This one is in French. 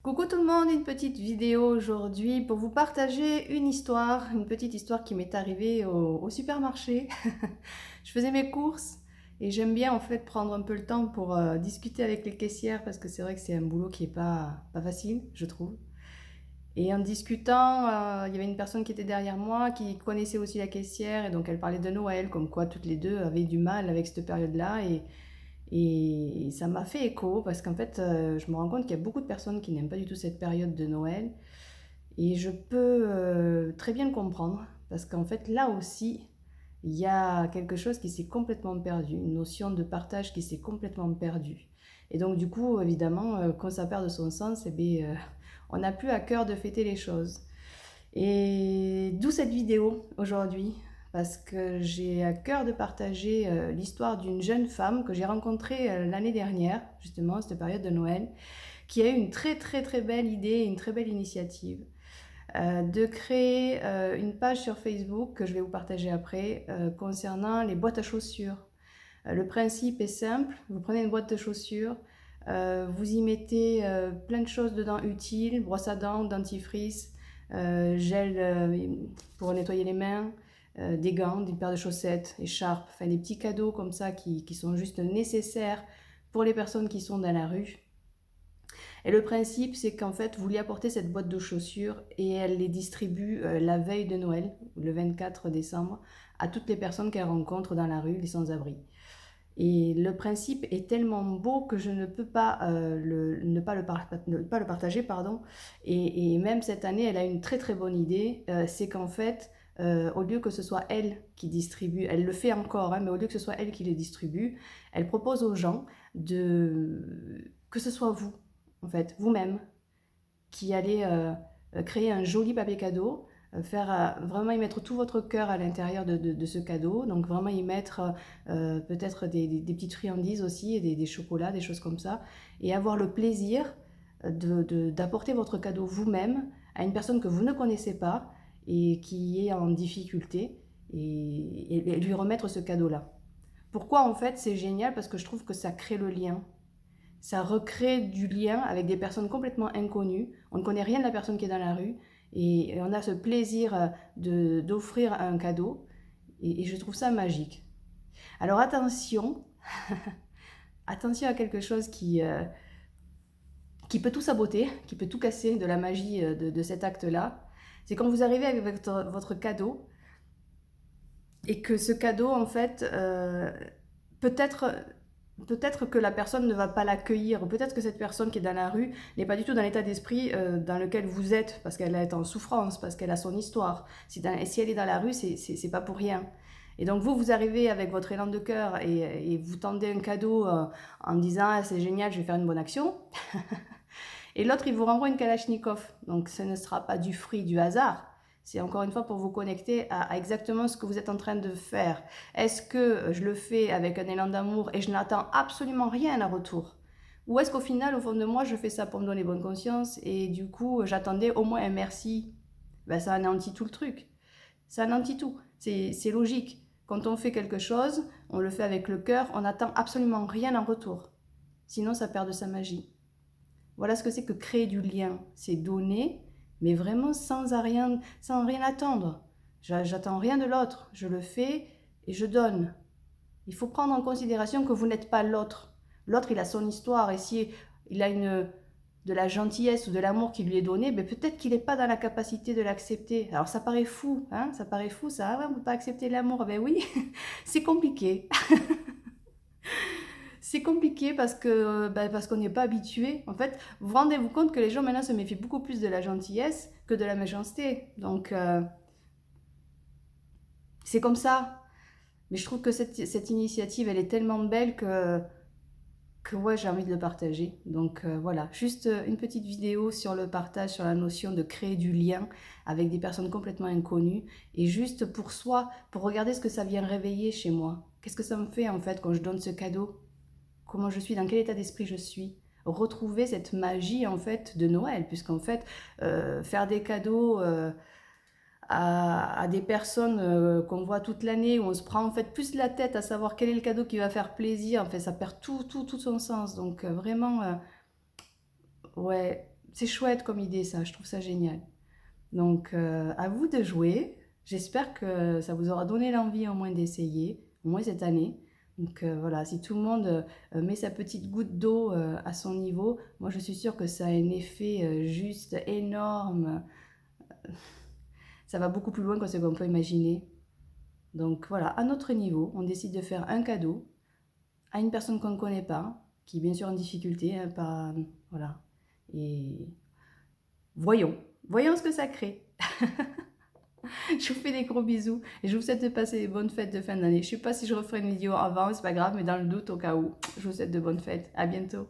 Coucou tout le monde, une petite vidéo aujourd'hui pour vous partager une petite histoire qui m'est arrivée au supermarché. Je faisais mes courses et j'aime bien en fait prendre un peu le temps pour discuter avec les caissières parce que c'est vrai que c'est un boulot qui est pas facile, je trouve. Et en discutant, il y avait une personne qui était derrière moi qui connaissait aussi la caissière et donc elle parlait de Noël, comme quoi toutes les deux avaient du mal avec cette période-là et ça m'a fait écho parce qu'en fait, je me rends compte qu'il y a beaucoup de personnes qui n'aiment pas du tout cette période de Noël. Et je peux très bien le comprendre parce qu'en fait, là aussi, il y a quelque chose qui s'est complètement perdu, une notion de partage qui s'est complètement perdue. Et donc, du coup, évidemment, quand ça perd de son sens, eh bien, on n'a plus à cœur de fêter les choses. Et d'où cette vidéo aujourd'hui, parce que j'ai à cœur de partager l'histoire d'une jeune femme que j'ai rencontrée l'année dernière, justement, à cette période de Noël, qui a eu une très très très belle idée, une très belle initiative de créer une page sur Facebook que je vais vous partager après concernant les boîtes à chaussures. Le principe est simple, vous prenez une boîte de chaussures, vous y mettez plein de choses dedans utiles, brosse à dents, dentifrice, gel pour nettoyer les mains, des gants, une paire de chaussettes, écharpes, enfin des petits cadeaux comme ça qui sont juste nécessaires pour les personnes qui sont dans la rue. Et le principe, c'est qu'en fait, vous lui apportez cette boîte de chaussures et elle les distribue la veille de Noël, le 24 décembre, à toutes les personnes qu'elle rencontre dans la rue, les sans-abri. Et le principe est tellement beau que je ne peux pas, ne pas le partager. Pardon. Et même cette année, elle a une très très bonne idée. C'est qu'en fait, au lieu que ce soit elle qui distribue, elle le fait encore, hein, mais au lieu que ce soit elle qui les distribue, elle propose aux gens que ce soit vous, en fait, vous-même, qui allez créer un joli papier cadeau, vraiment y mettre tout votre cœur à l'intérieur de ce cadeau, donc vraiment y mettre peut-être des petites friandises aussi, des chocolats, des choses comme ça, et avoir le plaisir d'apporter votre cadeau vous-même à une personne que vous ne connaissez pas et qui est en difficulté, et lui remettre ce cadeau-là. Pourquoi en fait c'est génial? Parce que je trouve que ça crée le lien. Ça recrée du lien avec des personnes complètement inconnues. On ne connaît rien de la personne qui est dans la rue et on a ce plaisir d'offrir un cadeau et je trouve ça magique. Alors attention, attention à quelque chose qui peut tout saboter, qui peut tout casser de la magie de cet acte-là. C'est quand vous arrivez avec votre cadeau et que ce cadeau, en fait, peut-être peut-être que la personne ne va pas l'accueillir, ou peut-être que cette personne qui est dans la rue n'est pas du tout dans l'état d'esprit dans lequel vous êtes, parce qu'elle est en souffrance, parce qu'elle a son histoire. Si elle est dans la rue, c'est pas pour rien. Et donc vous arrivez avec votre élan de cœur et vous tendez un cadeau en disant ah, c'est génial, je vais faire une bonne action. Et l'autre, il vous renvoie une Kalachnikov. Donc ce ne sera pas du fruit du hasard. C'est encore une fois pour vous connecter à exactement ce que vous êtes en train de faire. Est-ce que je le fais avec un élan d'amour et je n'attends absolument rien en retour? Ou est-ce qu'au final, au fond de moi, je fais ça pour me donner bonne conscience et du coup, j'attendais au moins un merci? Ben, ça anéantit tout le truc. Ça anéantit tout. C'est logique. Quand on fait quelque chose, on le fait avec le cœur, on n'attend absolument rien en retour. Sinon, ça perd de sa magie. Voilà ce que c'est que créer du lien. C'est donner, mais vraiment sans rien attendre. J'attends rien de l'autre. Je le fais et je donne. Il faut prendre en considération que vous n'êtes pas l'autre. L'autre, il a son histoire. Et si il a de la gentillesse ou de l'amour qui lui est donné, ben peut-être qu'il n'est pas dans la capacité de l'accepter. Alors ça paraît fou, hein, ça paraît fou, ça. Ah ouais, on ne peut pas accepter l'amour. Ben oui, c'est compliqué. C'est compliqué parce qu'on n'est pas habitué. En fait, vous rendez-vous compte que les gens maintenant se méfient beaucoup plus de la gentillesse que de la méchanceté. Donc, c'est comme ça. Mais je trouve que cette initiative, elle est tellement belle que ouais, j'ai envie de le partager. Donc voilà, juste une petite vidéo sur le partage, sur la notion de créer du lien avec des personnes complètement inconnues. Et juste pour soi, pour regarder ce que ça vient réveiller chez moi. Qu'est-ce que ça me fait en fait quand je donne ce cadeau? Comment je suis, dans quel état d'esprit je suis, retrouver cette magie en fait de Noël, puisqu'en fait faire des cadeaux à des personnes qu'on voit toute l'année, où on se prend en fait plus la tête à savoir quel est le cadeau qui va faire plaisir, en fait ça perd tout son sens, donc vraiment ouais, c'est chouette comme idée ça, je trouve ça génial. Donc, à vous de jouer. J'espère que ça vous aura donné l'envie au moins d'essayer, au moins cette année. Donc voilà, si tout le monde met sa petite goutte d'eau à son niveau, moi je suis sûre que ça a un effet juste énorme. Ça va beaucoup plus loin que ce qu'on peut imaginer. Donc voilà, à notre niveau, on décide de faire un cadeau à une personne qu'on ne connaît pas, qui est bien sûr en difficulté, hein, pas, voilà. Et voyons ce que ça crée. Je vous fais des gros bisous et je vous souhaite de passer des bonnes fêtes de fin d'année. Je ne sais pas si je referai une vidéo avant, c'est pas grave, mais dans le doute, au cas où, je vous souhaite de bonnes fêtes. À bientôt.